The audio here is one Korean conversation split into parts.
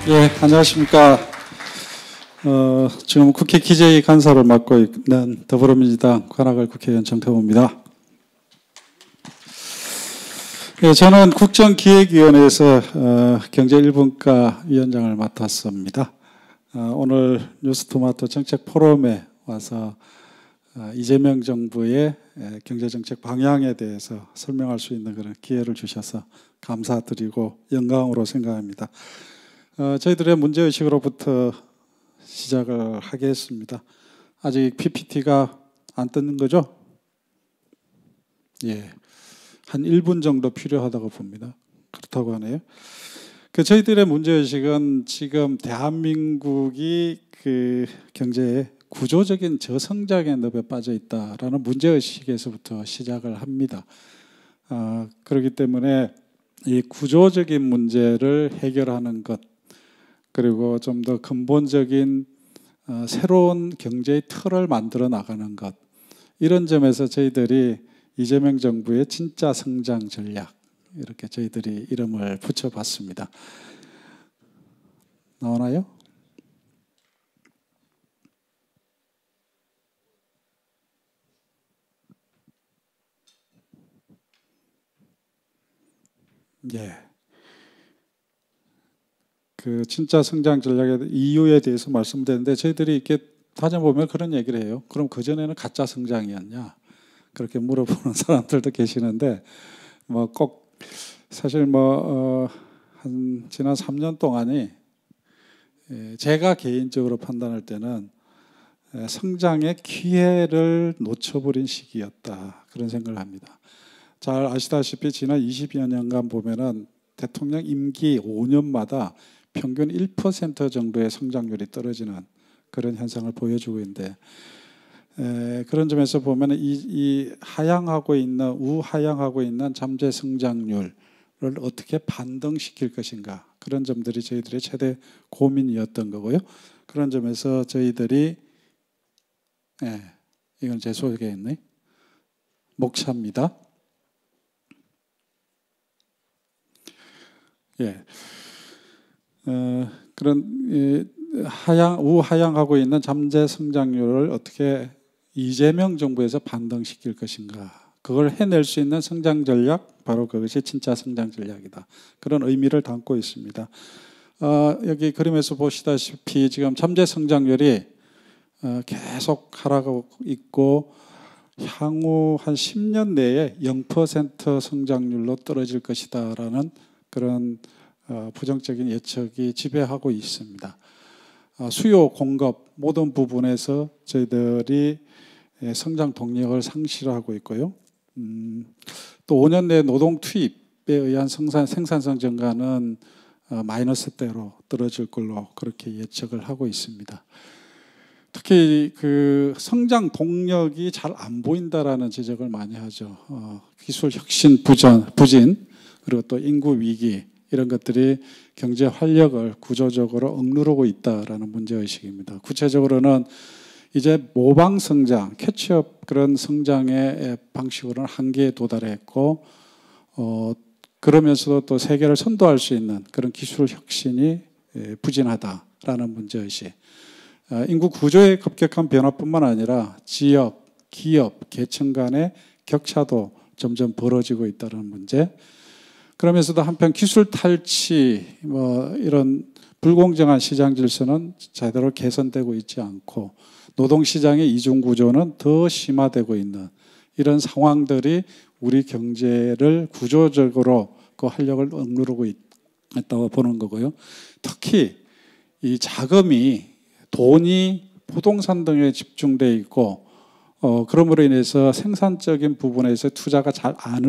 예, 안녕하십니까. 지금 국회 기재위 간사를 맡고 있는 더불어민주당 관악을 국회의원 정태호입니다. 예, 저는 국정기획위원회에서 경제 1분과 위원장을 맡았습니다. 오늘 뉴스토마토 정책 포럼에 와서 이재명 정부의 경제정책 방향에 대해서 설명할 수 있는 그런 기회를 주셔서 감사드리고 영광으로 생각합니다. 저희들의 문제의식으로부터 시작을 하겠습니다. 아직 PPT가 안 떴는 거죠? 예, 한 1분 정도 필요하다고 봅니다. 그렇다고 하네요. 저희들의 문제의식은 지금 대한민국이 그 경제에 구조적인 저성장의 늪에 빠져 있다라는 문제의식에서부터 시작을 합니다. 그렇기 때문에 이 구조적인 문제를 해결하는 것, 그리고 좀 더 근본적인 새로운 경제의 틀을 만들어 나가는 것, 이런 점에서 저희들이 이재명 정부의 진짜 성장 전략, 이렇게 저희들이 이름을 붙여봤습니다. 나오나요? 예. 그 진짜 성장 전략의 이유에 대해서 말씀드렸는데, 저희들이 이렇게 다녀보면 그런 얘기를 해요. 그럼 그전에는 가짜 성장이었냐? 그렇게 물어보는 사람들도 계시는데, 뭐 꼭 사실 한 지난 3년 동안이 제가 개인적으로 판단할 때는 성장의 기회를 놓쳐버린 시기였다, 그런 생각을 합니다. 잘 아시다시피 지난 20여 년간 보면은 대통령 임기 5년마다 평균 1% 정도의 성장률이 떨어지는 그런 현상을 보여주고 있는데, 그런 점에서 보면 이 하향하고 있는 우하향하고 있는 잠재 성장률을 어떻게 반등시킬 것인가, 그런 점들이 저희들의 최대 고민이었던 거고요. 그런 점에서 저희들이 이건 제 소개했네. 목차입니다. 예. 그런 우하향하고 있는 잠재 성장률을 어떻게 이재명 정부에서 반등시킬 것인가, 그걸 해낼 수 있는 성장 전략, 바로 그것이 진짜 성장 전략이다, 그런 의미를 담고 있습니다. 여기 그림에서 보시다시피 지금 잠재 성장률이 계속 하락하고 있고, 향후 한 10년 내에 0% 성장률로 떨어질 것이다라는 그런 부정적인 예측이 지배하고 있습니다. 수요, 공급 모든 부분에서 저희들이 성장 동력을 상실하고 있고요. 또 5년 내 노동 투입에 의한 생산성 증가는 마이너스대로 떨어질 걸로 그렇게 예측을 하고 있습니다. 특히 그 성장 동력이 잘 안 보인다라는 지적을 많이 하죠. 기술 혁신 부진, 그리고 또 인구 위기, 이런 것들이 경제 활력을 구조적으로 억누르고 있다라는 문제의식입니다. 구체적으로는 이제 모방 성장, 캐치업 그런 성장의 방식으로는 한계에 도달했고, 그러면서도 또 세계를 선도할 수 있는 그런 기술 혁신이 부진하다라는 문제의식. 인구 구조의 급격한 변화뿐만 아니라 지역, 기업, 계층 간의 격차도 점점 벌어지고 있다는 문제. 그러면서도 한편 기술 탈취, 이런 불공정한 시장 질서는 제대로 개선되고 있지 않고, 노동시장의 이중 구조는 더 심화되고 있는 이런 상황들이 우리 경제를 구조적으로 그 활력을 억누르고 있다고 보는 거고요. 특히 이 자금이, 돈이 부동산 등에 집중돼 있고, 그러므로 인해서 생산적인 부분에서 투자가 잘 안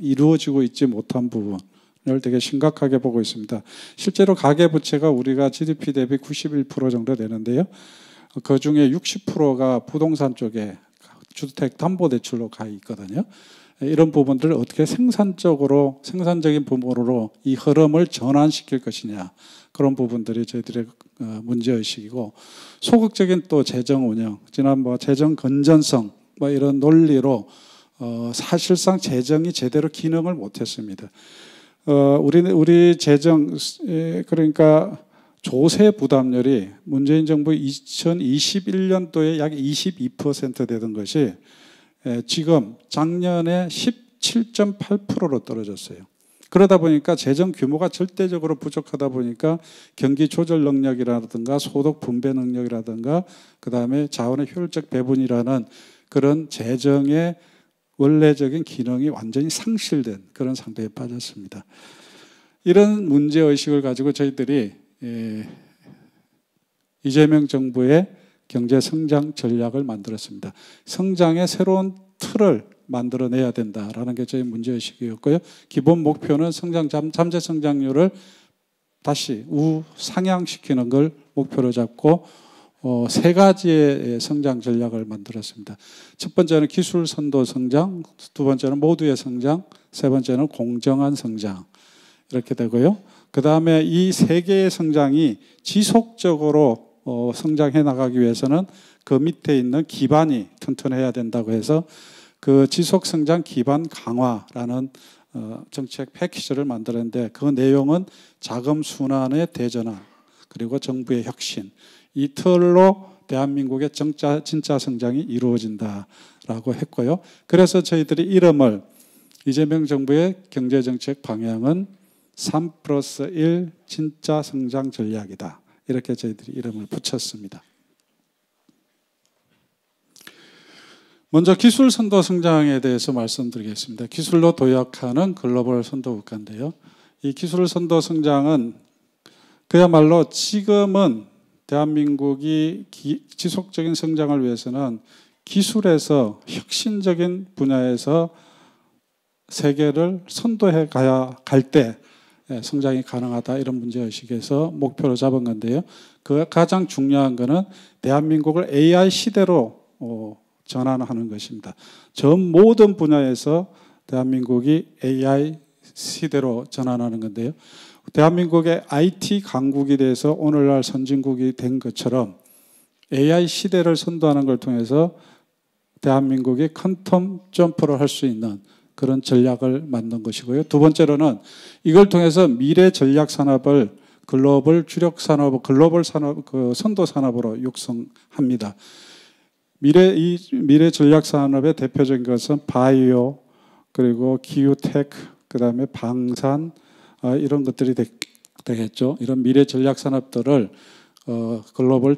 이루어지고 있지 못한 부분을 되게 심각하게 보고 있습니다. 실제로 가계부채가 우리가 GDP 대비 91% 정도 되는데요. 그중에 60%가 부동산 쪽에 주택담보대출로 가 있거든요. 이런 부분들을 어떻게 생산적인 부분으로 이 흐름을 전환시킬 것이냐, 그런 부분들이 저희들의 문제의식이고, 소극적인 또 재정 운영, 지난 재정 건전성 이런 논리로 사실상 재정이 제대로 기능을 못했습니다. 우리 재정, 그러니까 조세 부담률이 문재인 정부 2021년도에 약 22% 되던 것이 지금 작년에 17.8%로 떨어졌어요. 그러다 보니까 재정 규모가 절대적으로 부족하다 보니까 경기 조절 능력이라든가 소득 분배 능력이라든가 그다음에 자원의 효율적 배분이라는 그런 재정의 원래적인 기능이 완전히 상실된 그런 상태에 빠졌습니다. 이런 문제의식을 가지고 저희들이 이재명 정부의 경제 성장 전략을 만들었습니다. 성장의 새로운 틀을 만들어내야 된다라는 게 저희 문제의식이었고요. 기본 목표는 잠재 성장률을 다시 우상향시키는 걸 목표로 잡고 세 가지의 성장 전략을 만들었습니다. 첫 번째는 기술 선도 성장, 두 번째는 모두의 성장, 세 번째는 공정한 성장 이렇게 되고요. 그 다음에 이 세 개의 성장이 지속적으로 성장해 나가기 위해서는 그 밑에 있는 기반이 튼튼해야 된다고 해서 그 지속성장 기반 강화라는 정책 패키지를 만들었는데 그 내용은 자금 순환의 대전환 그리고 정부의 혁신 이 틀로 대한민국의 진짜 성장이 이루어진다라고 했고요. 그래서 저희들이 이름을 이재명 정부의 경제정책 방향은 3+1 진짜 성장 전략이다. 이렇게 저희들이 이름을 붙였습니다. 먼저 기술 선도 성장에 대해서 말씀드리겠습니다. 기술로 도약하는 글로벌 선도 국가인데요. 이 기술 선도 성장은 그야말로 지금은 대한민국이 지속적인 성장을 위해서는 기술에서 혁신적인 분야에서 세계를 선도해 갈 때 성장이 가능하다 이런 문제의식에서 목표로 잡은 건데요. 그 가장 중요한 거는 대한민국을 AI 시대로 전환하는 것입니다. 전 모든 분야에서 대한민국이 AI 시대로 전환하는 건데요. 대한민국의 IT 강국이 돼서 오늘날 선진국이 된 것처럼 AI 시대를 선도하는 걸 통해서 대한민국이 퀀텀 점프를 할 수 있는 그런 전략을 만든 것이고요. 두 번째로는 이걸 통해서 미래 전략 산업을 글로벌 주력 산업, 글로벌 산업, 선도 산업으로 육성합니다. 미래 전략 산업의 대표적인 것은 바이오, 그리고 기후테크, 그다음에 방산 이런 것들이 되겠죠. 이런 미래 전략 산업들을 글로벌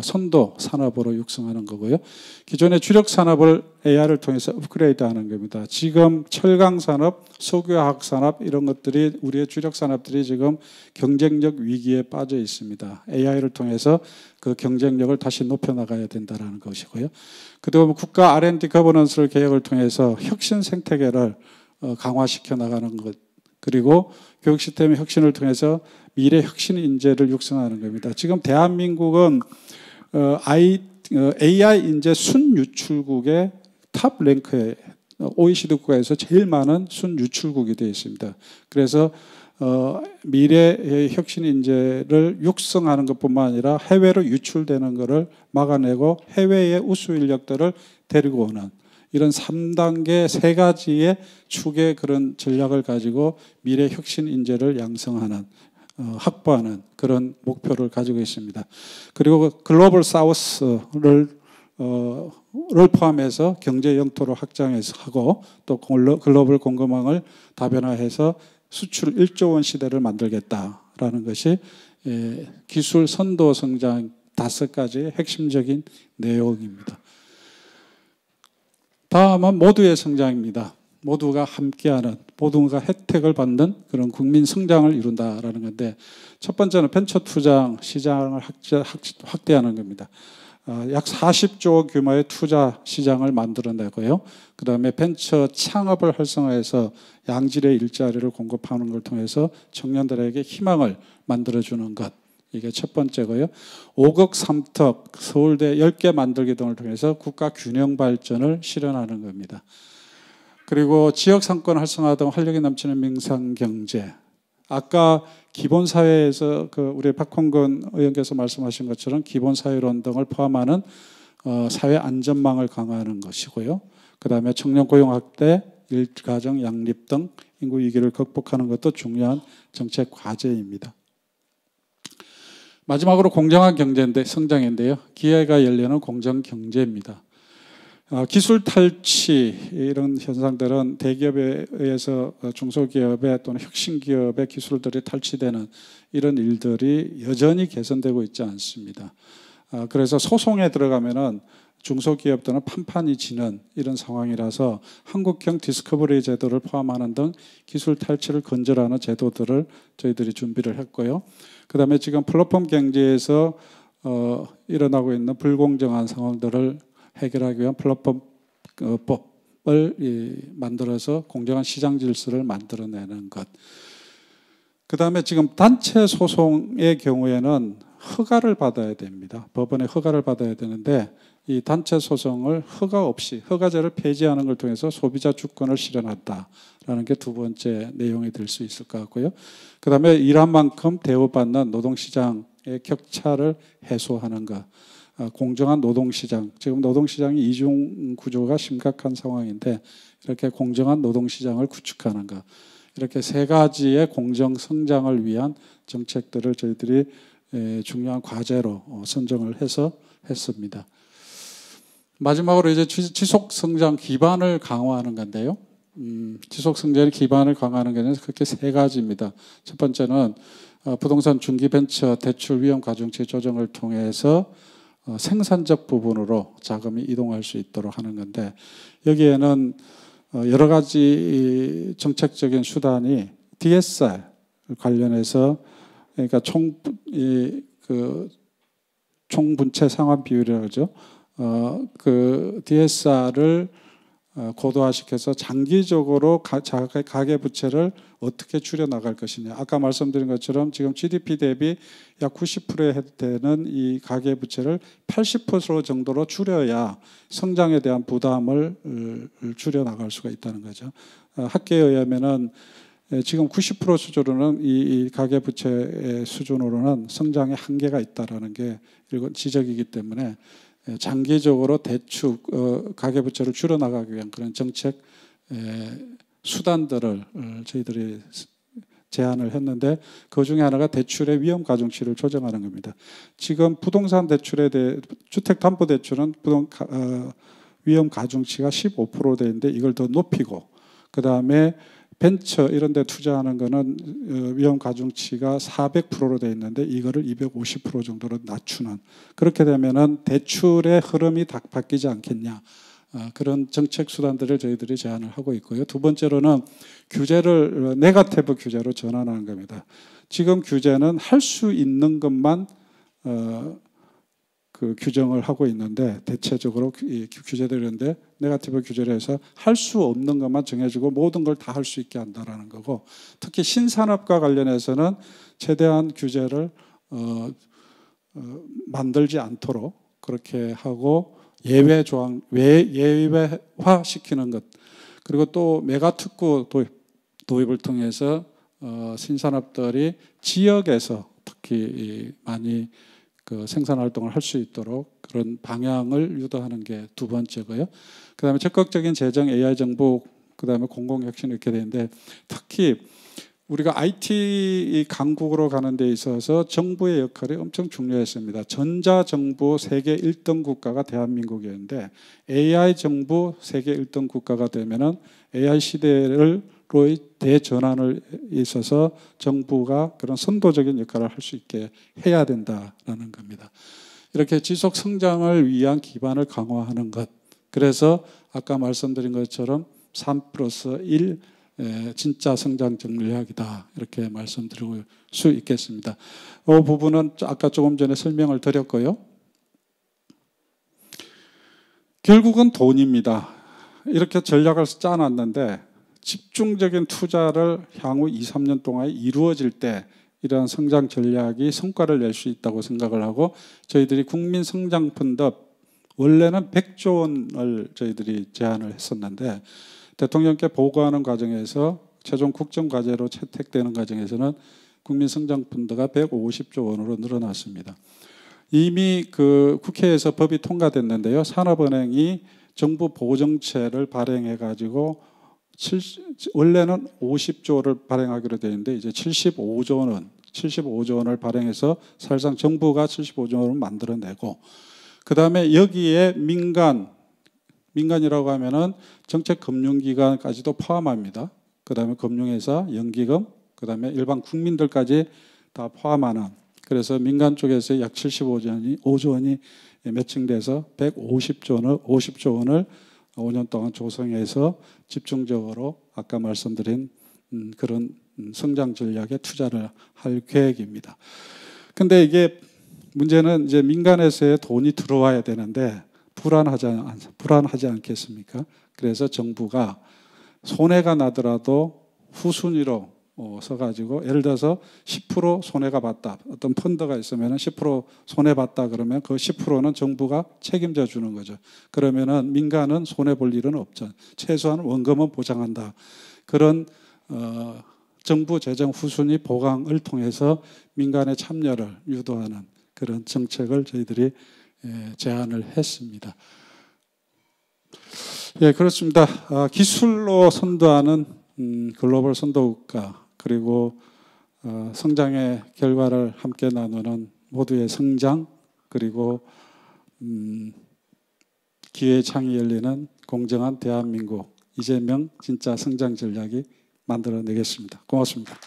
선도 산업으로 육성하는 거고요. 기존의 주력 산업을 AI를 통해서 업그레이드하는 겁니다. 지금 철강 산업, 석유화학 산업 이런 것들이 우리의 주력 산업들이 지금 경쟁력 위기에 빠져 있습니다. AI를 통해서 그 경쟁력을 다시 높여나가야 된다는 것이고요. 그다음에 국가 R&D 거버넌스 개혁을 통해서 혁신 생태계를 강화시켜 나가는 것. 그리고 교육 시스템의 혁신을 통해서 미래 혁신 인재를 육성하는 겁니다. 지금 대한민국은 AI 인재 순유출국의 탑 랭크에 OECD 국가에서 제일 많은 순유출국이 되어 있습니다. 그래서 미래의 혁신 인재를 육성하는 것뿐만 아니라 해외로 유출되는 것을 막아내고 해외의 우수 인력들을 데리고 오는 이런 3단계 세 가지의 축의 그런 전략을 가지고 미래 혁신 인재를 양성하는 확보하는 그런 목표를 가지고 있습니다. 그리고 글로벌 사우스를 포함해서 경제 영토를 확장해서 하고 또 글로벌 공급망을 다변화해서 수출 1조 원 시대를 만들겠다라는 것이 기술 선도 성장 5가지의 핵심적인 내용입니다. 다음은 모두의 성장입니다. 모두가 함께하는, 모두가 혜택을 받는 그런 국민 성장을 이룬다라는 건데 첫 번째는 벤처 투자 시장을 확대하는 겁니다. 약 40조 규모의 투자 시장을 만들어내고요. 그 다음에 벤처 창업을 활성화해서 양질의 일자리를 공급하는 걸 통해서 청년들에게 희망을 만들어주는 것. 이게 첫 번째고요. 5급 3특 서울대 10개 만들기 등을 통해서 국가 균형 발전을 실현하는 겁니다. 그리고 지역상권 활성화 등 활력이 넘치는 민상경제. 아까 기본사회에서 우리 박홍근 의원께서 말씀하신 것처럼 기본사회론 등을 포함하는 사회 안전망을 강화하는 것이고요. 그 다음에 청년 고용 확대, 일가정 양립 등 인구 위기를 극복하는 것도 중요한 정책 과제입니다. 마지막으로 공정한 경제인데 성장인데요. 기회가 열리는 공정 경제입니다. 기술 탈취 이런 현상들은 대기업에 의해서 중소기업의 또는 혁신기업의 기술들이 탈취되는 이런 일들이 여전히 개선되고 있지 않습니다. 그래서 소송에 들어가면은 중소기업들은 판판이 지는 이런 상황이라서 한국형 디스커버리 제도를 포함하는 등 기술 탈취를 근절하는 제도들을 저희들이 준비를 했고요. 그 다음에 지금 플랫폼 경제에서 일어나고 있는 불공정한 상황들을 해결하기 위한 플랫폼법을 만들어서 공정한 시장 질서를 만들어내는 것. 그 다음에 지금 단체 소송의 경우에는 허가를 받아야 됩니다. 법원의 허가를 받아야 되는데 이 단체 소송을 허가 없이 허가제를 폐지하는 걸 통해서 소비자 주권을 실현한다라는 게 두 번째 내용이 될 수 있을 것 같고요. 그 다음에 일한 만큼 대우받는 노동시장의 격차를 해소하는 것. 공정한 노동시장. 지금 노동시장이 이중 구조가 심각한 상황인데 이렇게 공정한 노동시장을 구축하는 것. 이렇게 세 가지의 공정 성장을 위한 정책들을 저희들이 중요한 과제로 선정을 해서 했습니다. 마지막으로 이제 지속 성장 기반을 강화하는 건데요. 지속 성장의 기반을 강화하는 것은 그렇게 세 가지입니다. 첫 번째는 부동산 중기 벤처 대출 위험 가중치 조정을 통해서 생산적 부분으로 자금이 이동할 수 있도록 하는 건데 여기에는 여러 가지 정책적인 수단이 DSR 관련해서 그러니까 총분채 상환 비율이라고 하죠. 그 DSR을 고도화시켜서 장기적으로 가계부채를 어떻게 줄여나갈 것이냐. 아까 말씀드린 것처럼 지금 GDP 대비 약 90%에 되는 이 가계부채를 80% 정도로 줄여야 성장에 대한 부담을 줄여나갈 수가 있다는 거죠. 학계에 의하면은 지금 90% 수준으로는 이 가계부채의 수준으로는 성장에 한계가 있다라는 게 지적이기 때문에 장기적으로 대출 가계부채를 줄여나가기 위한 그런 정책 수단들을 저희들이 제안을 했는데 그 중에 하나가 대출의 위험 가중치를 조정하는 겁니다. 지금 부동산 대출에 대해 주택담보대출은 위험 가중치가 15% 되는데 이걸 더 높이고 그 다음에 벤처 이런 데 투자하는 거는 위험 가중치가 400%로 되어 있는데 이거를 250% 정도로 낮추는 그렇게 되면은 대출의 흐름이 바뀌지 않겠냐. 그런 정책 수단들을 저희들이 제안을 하고 있고요. 두 번째로는 규제를 네거티브 규제로 전환하는 겁니다. 지금 규제는 할 수 있는 것만 그 규정을 하고 있는데 대체적으로 규제들인데 네거티브 규제를 해서 할 수 없는 것만 정해주고 모든 걸 다 할 수 있게 한다라는 거고 특히 신산업과 관련해서는 최대한 규제를 만들지 않도록 그렇게 하고 예외 조항 예외화 시키는 것 그리고 또 메가특구 도입을 통해서 신산업들이 지역에서 특히 많이 그 생산 활동을 할 수 있도록 그런 방향을 유도하는 게 두 번째고요. 그다음에 적극적인 재정, AI 정보, 그다음에 공공혁신 이렇게 되는데 특히 우리가 IT 강국으로 가는 데 있어서 정부의 역할이 엄청 중요했습니다. 전자정부 세계 1등 국가가 대한민국이었는데 AI 정부 세계 1등 국가가 되면은 AI 시대를 로의 대전환을 있어서 정부가 그런 선도적인 역할을 할 수 있게 해야 된다라는 겁니다. 이렇게 지속 성장을 위한 기반을 강화하는 것. 그래서 아까 말씀드린 것처럼 3+1 진짜 성장 전략이다 이렇게 말씀드릴 수 있겠습니다. 이 부분은 아까 조금 전에 설명을 드렸고요. 결국은 돈입니다. 이렇게 전략을 짜놨는데 집중적인 투자를 향후 2, 3년 동안 이루어질 때 이러한 성장 전략이 성과를 낼 수 있다고 생각을 하고 저희들이 국민성장펀드 원래는 100조 원을 저희들이 제안을 했었는데 대통령께 보고하는 과정에서 최종 국정과제로 채택되는 과정에서는 국민성장펀드가 150조 원으로 늘어났습니다. 이미 그 국회에서 법이 통과됐는데요. 산업은행이 정부 보정채를 발행해가지고 원래는 50조를 발행하기로 되어 있는데 이제 75조 원 75조 원을 발행해서 사실상 정부가 75조 원을 만들어내고, 그 다음에 여기에 민간이라고 하면은 정책금융기관까지도 포함합니다. 그 다음에 금융회사, 연기금, 그 다음에 일반 국민들까지 다 포함하는, 그래서 민간 쪽에서 약 75조 원이 매칭돼서 50조 원을 5년 동안 조성해서 집중적으로 아까 말씀드린 그런 성장 전략에 투자를 할 계획입니다. 근데 이게 문제는 이제 민간에서의 돈이 들어와야 되는데 불안하지 않겠습니까? 그래서 정부가 손해가 나더라도 후순위로 서가지고, 예를 들어서 10% 손해가 봤다. 어떤 펀드가 있으면 10% 손해봤다 그러면 그 10%는 정부가 책임져 주는 거죠. 그러면은 민간은 손해볼 일은 없죠. 최소한 원금은 보장한다. 그런 정부 재정 후순위 보강을 통해서 민간의 참여를 유도하는 그런 정책을 저희들이 제안을 했습니다. 예, 그렇습니다. 기술로 선도하는 글로벌 선도국가, 그리고 성장의 결과를 함께 나누는 모두의 성장, 그리고 기회의 창이 열리는 공정한 대한민국, 이재명 진짜 성장 전략이 만들어내겠습니다. 고맙습니다.